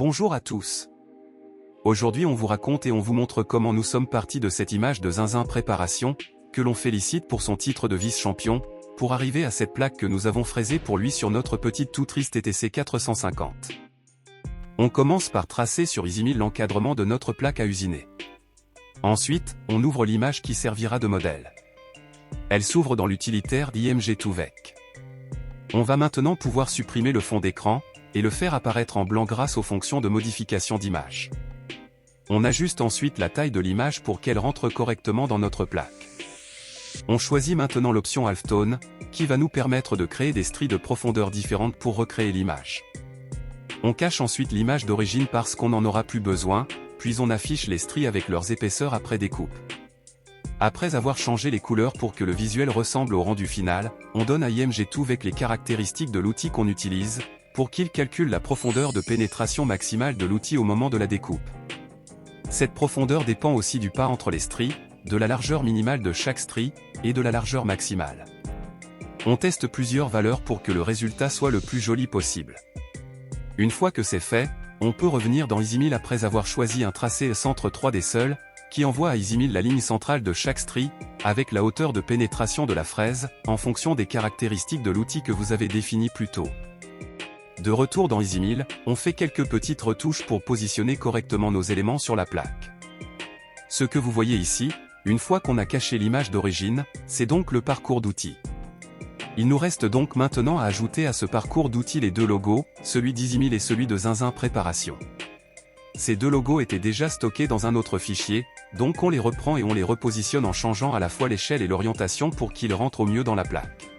Bonjour à tous. Aujourd'hui on vous raconte et on vous montre comment nous sommes partis de cette image de Zinzin Préparation, que l'on félicite pour son titre de vice-champion, pour arriver à cette plaque que nous avons fraisée pour lui sur notre petite tout triste ETC 450. On commence par tracer sur EasyMill l'encadrement de notre plaque à usiner. Ensuite, on ouvre l'image qui servira de modèle. Elle s'ouvre dans l'utilitaire d'IMG2VEC. On va maintenant pouvoir supprimer le fond d'écran, et le faire apparaître en blanc grâce aux fonctions de modification d'image. On ajuste ensuite la taille de l'image pour qu'elle rentre correctement dans notre plaque. On choisit maintenant l'option Halftone, qui va nous permettre de créer des stries de profondeur différentes pour recréer l'image. On cache ensuite l'image d'origine parce qu'on n'en aura plus besoin, puis on affiche les stries avec leurs épaisseurs après découpe. Après avoir changé les couleurs pour que le visuel ressemble au rendu final, on donne à IMG2VEC les caractéristiques de l'outil qu'on utilise, pour qu'il calcule la profondeur de pénétration maximale de l'outil au moment de la découpe. Cette profondeur dépend aussi du pas entre les stries, de la largeur minimale de chaque strie, et de la largeur maximale. On teste plusieurs valeurs pour que le résultat soit le plus joli possible. Une fois que c'est fait, on peut revenir dans EasyMill après avoir choisi un tracé centre 3D seul, qui envoie à EasyMill la ligne centrale de chaque strie, avec la hauteur de pénétration de la fraise, en fonction des caractéristiques de l'outil que vous avez défini plus tôt. De retour dans EasyMill, on fait quelques petites retouches pour positionner correctement nos éléments sur la plaque. Ce que vous voyez ici, une fois qu'on a caché l'image d'origine, c'est donc le parcours d'outils. Il nous reste donc maintenant à ajouter à ce parcours d'outils les deux logos, celui d'EasyMill et celui de Zinzin Préparation. Ces deux logos étaient déjà stockés dans un autre fichier, donc on les reprend et on les repositionne en changeant à la fois l'échelle et l'orientation pour qu'ils rentrent au mieux dans la plaque.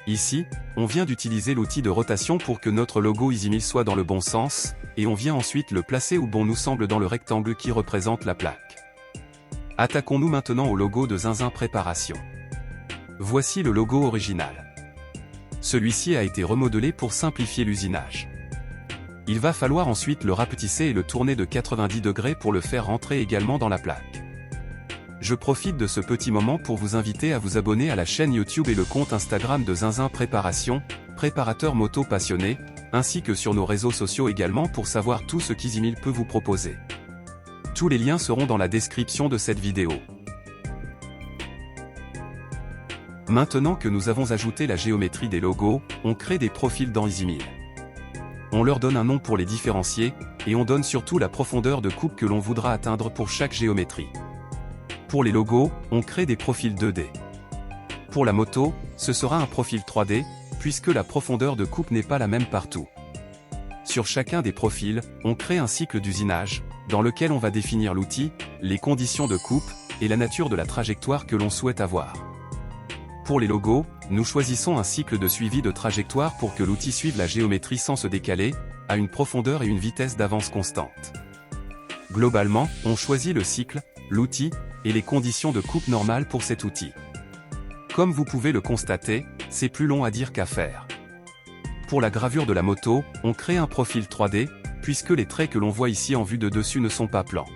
Ici, on vient d'utiliser l'outil de rotation pour que notre logo EasyMill soit dans le bon sens, et on vient ensuite le placer où bon nous semble dans le rectangle qui représente la plaque. Attaquons-nous maintenant au logo de Zinzin Préparation. Voici le logo original. Celui-ci a été remodelé pour simplifier l'usinage. Il va falloir ensuite le rapetisser et le tourner de 90 degrés pour le faire rentrer également dans la plaque. Je profite de ce petit moment pour vous inviter à vous abonner à la chaîne YouTube et le compte Instagram de Zinzin Préparation, préparateur moto passionné, ainsi que sur nos réseaux sociaux également pour savoir tout ce qu'EasyMill peut vous proposer. Tous les liens seront dans la description de cette vidéo. Maintenant que nous avons ajouté la géométrie des logos, on crée des profils dans EasyMill. On leur donne un nom pour les différencier, et on donne surtout la profondeur de coupe que l'on voudra atteindre pour chaque géométrie. Pour les logos, on crée des profils 2D. Pour la moto, ce sera un profil 3D, puisque la profondeur de coupe n'est pas la même partout. Sur chacun des profils, on crée un cycle d'usinage, dans lequel on va définir l'outil, les conditions de coupe, et la nature de la trajectoire que l'on souhaite avoir. Pour les logos, nous choisissons un cycle de suivi de trajectoire pour que l'outil suive la géométrie sans se décaler, à une profondeur et une vitesse d'avance constante. Globalement, on choisit le cycle, l'outil, et les conditions de coupe normales pour cet outil. Comme vous pouvez le constater, c'est plus long à dire qu'à faire. Pour la gravure de la moto, on crée un profil 3D, puisque les traits que l'on voit ici en vue de dessus ne sont pas plans.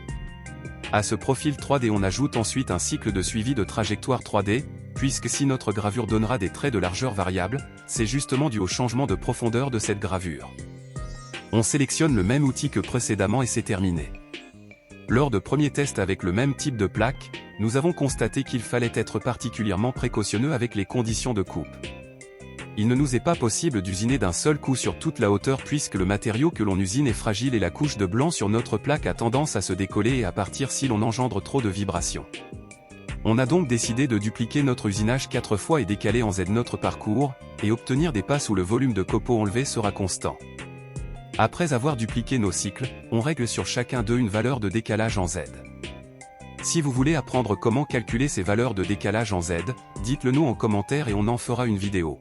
À ce profil 3D on ajoute ensuite un cycle de suivi de trajectoire 3D, puisque si notre gravure donnera des traits de largeur variable, c'est justement dû au changement de profondeur de cette gravure. On sélectionne le même outil que précédemment et c'est terminé. Lors de premiers tests avec le même type de plaque, nous avons constaté qu'il fallait être particulièrement précautionneux avec les conditions de coupe. Il ne nous est pas possible d'usiner d'un seul coup sur toute la hauteur puisque le matériau que l'on usine est fragile et la couche de blanc sur notre plaque a tendance à se décoller et à partir si l'on engendre trop de vibrations. On a donc décidé de dupliquer notre usinage 4 fois et décaler en Z notre parcours, et obtenir des passes où le volume de copeaux enlevé sera constant. Après avoir dupliqué nos cycles, on règle sur chacun d'eux une valeur de décalage en Z. Si vous voulez apprendre comment calculer ces valeurs de décalage en Z, dites-le nous en commentaire et on en fera une vidéo.